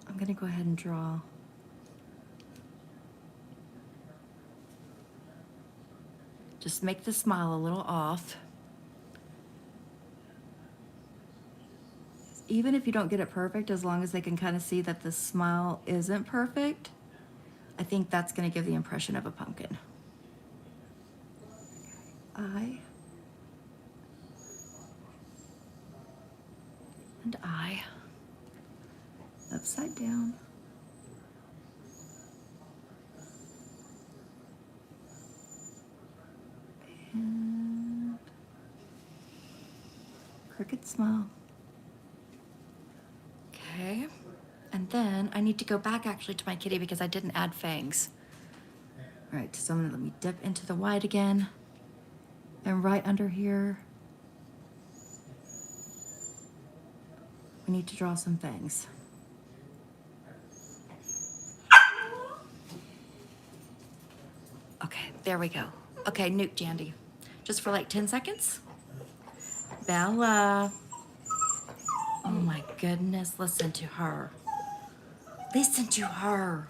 I'm gonna go ahead and draw. Just make the smile a little off. Even if you don't get it perfect, as long as they can kind of see that the smile isn't perfect, I think that's gonna give the impression of a pumpkin. Eye. And eye. Upside down. And crooked smile. Okay. And then I need to go back actually to my kitty because I didn't add fangs. All right, so I'm gonna let me dip into the white again. And right under here, we need to draw some fangs. Okay, there we go. Okay, Nuke Jandy. Just for like 10 seconds. Bella. Oh my goodness, listen to her. Listen to her.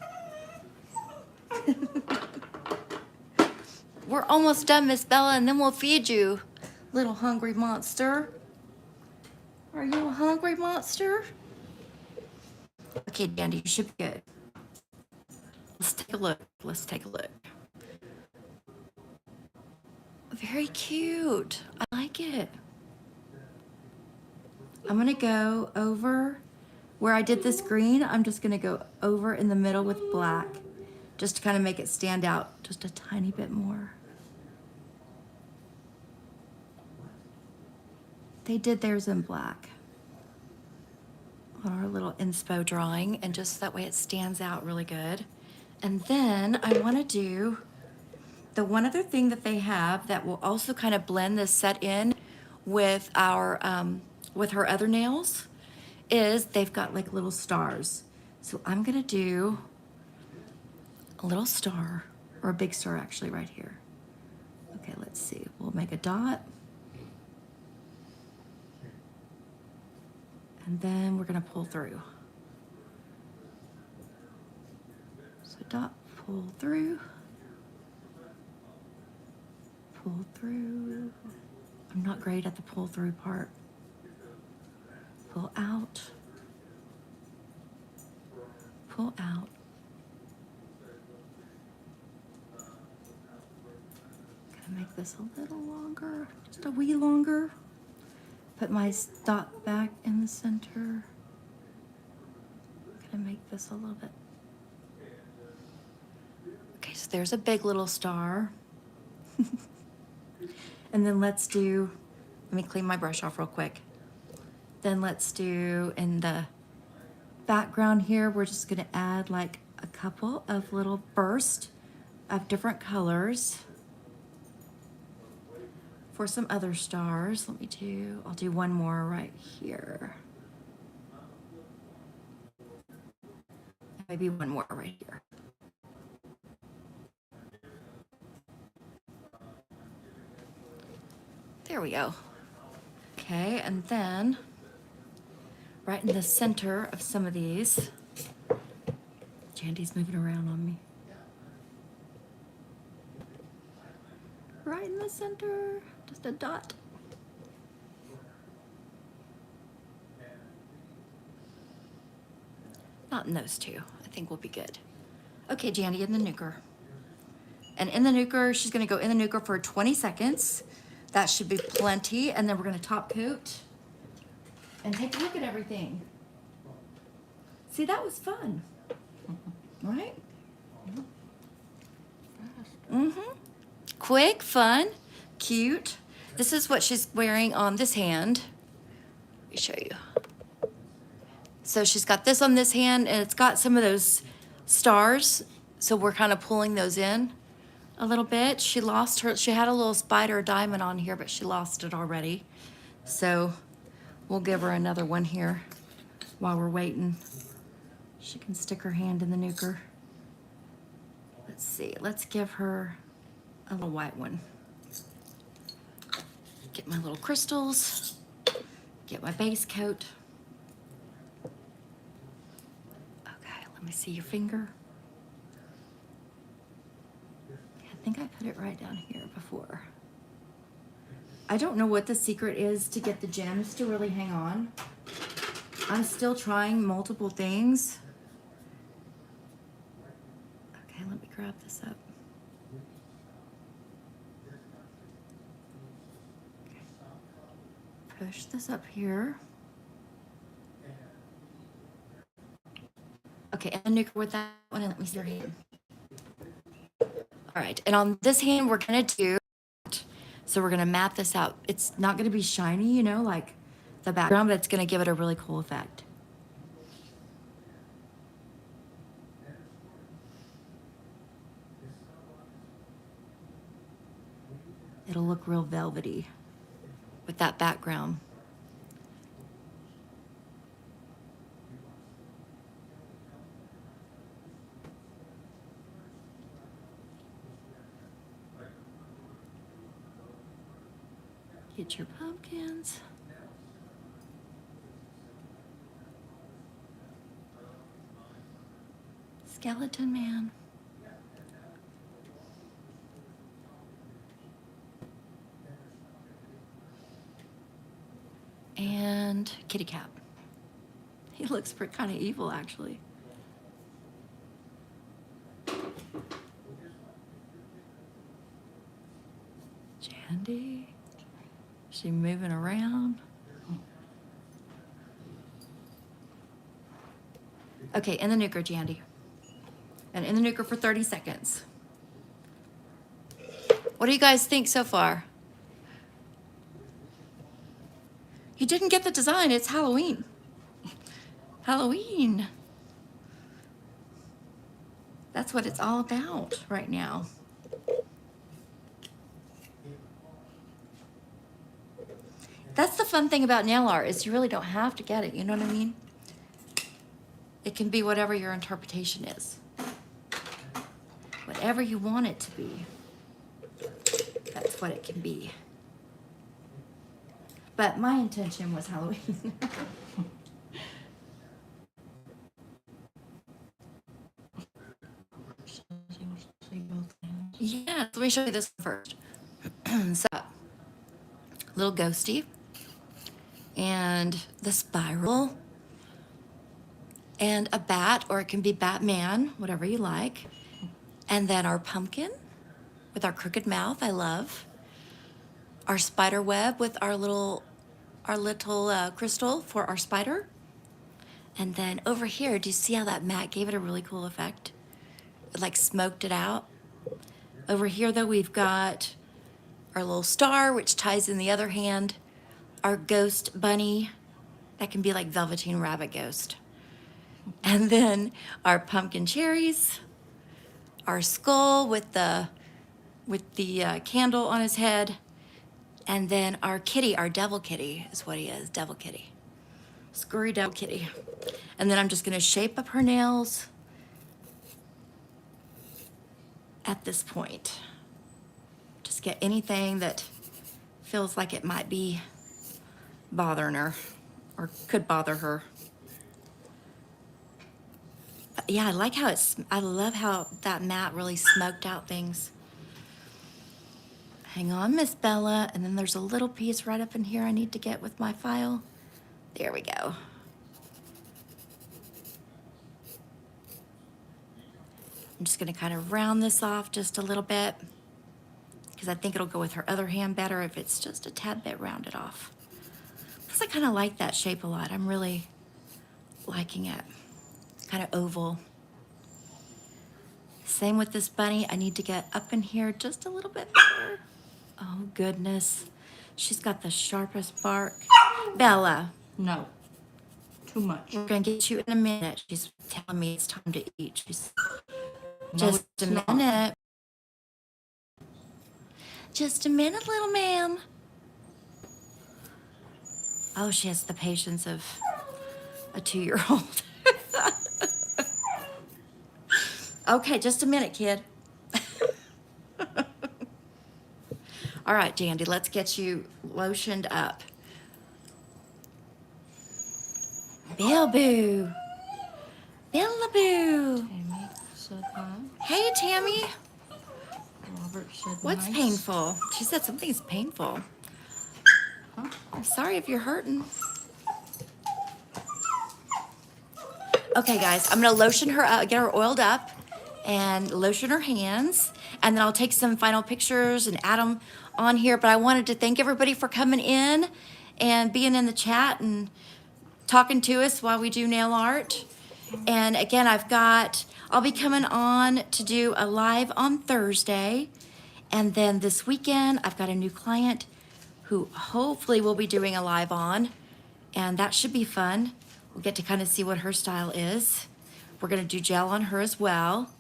We're almost done, Miss Bella, and then we'll feed you, little hungry monster. Are you a hungry monster? Okay, Dandy, you should be good. Let's take a look. Let's take a look. Very cute. I like it. I'm gonna go over where I did this green. I'm just gonna go over in the middle with black, just to kind of make it stand out just a tiny bit more. They did theirs in black on our little inspo drawing, and just that way it stands out really good. And then I want to do the one other thing that they have that will also kind of blend this set in with our with her other nails is they've got like little stars. So I'm gonna do a little star, or a big star actually right here. Okay, let's see. We'll make a dot. And then we're gonna pull through. So dot, pull through. Pull through. I'm not great at the pull through part. Pull out. Pull out. Gonna make this a little longer, just a wee longer. Put my dot back in the center. Gonna make this a little bit. Okay, so there's a big little star. And then let's do, let me clean my brush off real quick. Then let's do in the background here, we're just gonna add like a couple of little bursts of different colors for some other stars. I'll do one more right here. Maybe one more right here. There we go. Okay, and then right in the center of some of these, Jandy's moving around on me. Right in the center, just a dot. Not in those two. I think we'll be good. Okay, Jandy, in the nuker. And in the nuker, she's gonna go in the nuker for 20 seconds. That should be plenty. And then we're gonna top coat and take a look at everything. See, that was fun, right? Mm-hmm. Quick, fun, cute. This is what she's wearing on this hand. Let me show you. So she's got this on this hand, and it's got some of those stars. So we're kind of pulling those in a little bit. She had a little spider diamond on here, but she lost it already. So we'll give her another one here while we're waiting. She can stick her hand in the nuker. Let's see, let's give her a little white one. Get my little crystals, get my base coat. Okay, let me see your finger. I think I put it right down here before. I don't know what the secret is to get the gems to really hang on. I'm still trying multiple things. Okay, let me grab this up. Push this up here. Okay, and nuker with that one, and let me see your hand. All right, and on this hand, we're gonna do, so we're gonna map this out. It's not gonna be shiny, you know, like the background, but it's gonna give it a really cool effect. It'll look real velvety with that background. Get your pumpkins. Skeleton man. And kitty cat. He looks kind of evil, actually. Jandy. She moving around. Okay, in the nuker, Jandy. And in the nuker for 30 seconds. What do you guys think so far? You didn't get the design, it's Halloween. Halloween. That's what it's all about right now. That's the fun thing about nail art is you really don't have to get it. You know what I mean? It can be whatever your interpretation is. Whatever you want it to be. That's what it can be. But my intention was Halloween. Yeah, let me show you this first. So, little ghosty. And the spiral. And a bat, or it can be Batman, whatever you like. And then our pumpkin with our crooked mouth, I love. Our spider web with our little crystal for our spider. And then over here, do you see how that matte gave it a really cool effect? It like smoked it out. Over here though, we've got our little star, which ties in the other hand. Our ghost bunny, that can be like Velveteen Rabbit Ghost. And then our pumpkin cherries, our skull with the candle on his head, and then our kitty, our devil kitty is what he is, devil kitty. Scurry devil kitty. And then I'm just gonna shape up her nails at this point. Just get anything that feels like it might be bothering her or could bother her. But yeah, I like how I love how that matte really smoked out things. Hang on, Miss Bella. And then there's a little piece right up in here I need to get with my file. There we go. I'm just gonna kind of round this off just a little bit because I think it'll go with her other hand better if it's just a tad bit rounded off. Plus I kind of like that shape a lot. I'm really liking it. Kind of oval. Same with this bunny. I need to get up in here just a little bit better. Oh goodness. She's got the sharpest bark. Bella. No. Too much. We're gonna get you in a minute. She's telling me it's time to eat. She's No, just a it's not. minute. Just a minute, little ma'am. Oh, she has the patience of a 2-year-old. Okay, just a minute, kid. All right, Jandy, let's get you lotioned up. Bilboo. Billaboo. Tammy said hi. Hey, Tammy. Robert said What's nice. painful? She said something's painful. Huh? I'm sorry if you're hurting. Okay, guys, I'm gonna lotion her up, get her oiled up, and lotion her hands, and then I'll take some final pictures and add them on here. But I wanted to thank everybody for coming in and being in the chat and talking to us while we do nail art. And again, I'll be coming on to do a live on Thursday. And then this weekend, I've got a new client who hopefully we'll be doing a live on. And that should be fun. We'll get to kind of see what her style is. We're gonna do gel on her as well.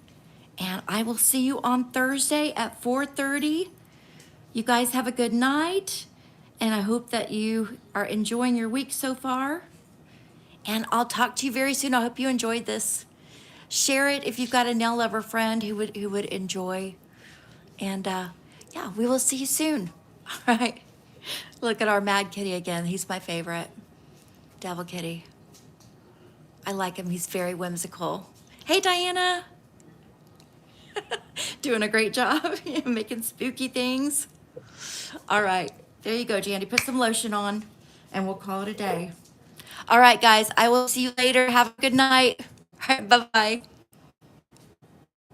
And I will see you on Thursday at 4:30. You guys have a good night. And I hope that you are enjoying your week so far. And I'll talk to you very soon. I hope you enjoyed this. Share it if you've got a nail lover friend who would enjoy. And yeah, we will see you soon. All right. Look at our mad kitty again. He's my favorite. Devil kitty. I like him. He's very whimsical. Hey, Diana. Doing a great job making spooky things. All right. There you go, Jandy. Put some lotion on and we'll call it a day. All right, guys. I will see you later. Have a good night. All right. Bye-bye.